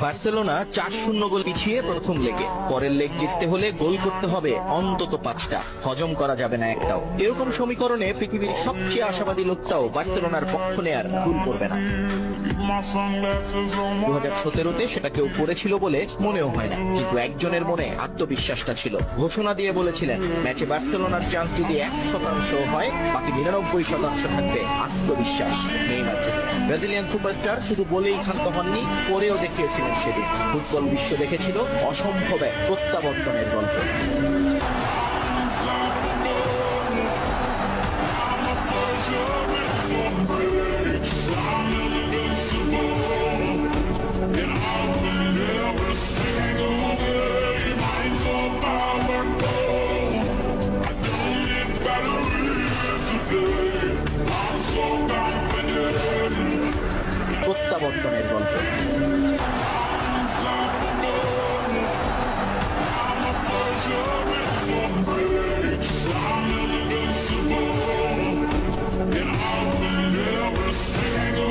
Barcelona 4-0 গোল পিছিয়ে প্রথম লেগে, পরের লেগ জিততে হলে গোল করতে হবে অন্তত 5টা, হজম করা যাবে না একটাও। এরকম সমীকরণে পৃথিবীর সবচেয়ে আশাবাদী লোকটাও বার্সেলোনার পক্ষ নেয়ার ভুল করবে না। 2017-তে সেটা কেউ করেছিল বলে মনেও হয় না, কিন্তু একজনের মনে আত্মবিশ্বাসটা ছিল। ঘোষণা দিয়ে বলেছিলেন, ম্যাচে বার্সেলোনার চান্স যদি 1% হয়, বাকি 99% থাকবে আত্মবিশ্বাস। নেইমার। ব্রাজিলিয়ান সুপারস্টার শুধু বলেই ক্ষান্ত হননি, করেও দেখিয়েছিলেন সেদিন। ফুটবল বিশ্ব দেখেছিল অসম্ভব এক প্রত্যাবর্তনের গল্প। প্রত্যাবর্তনের গল্প। And I will never say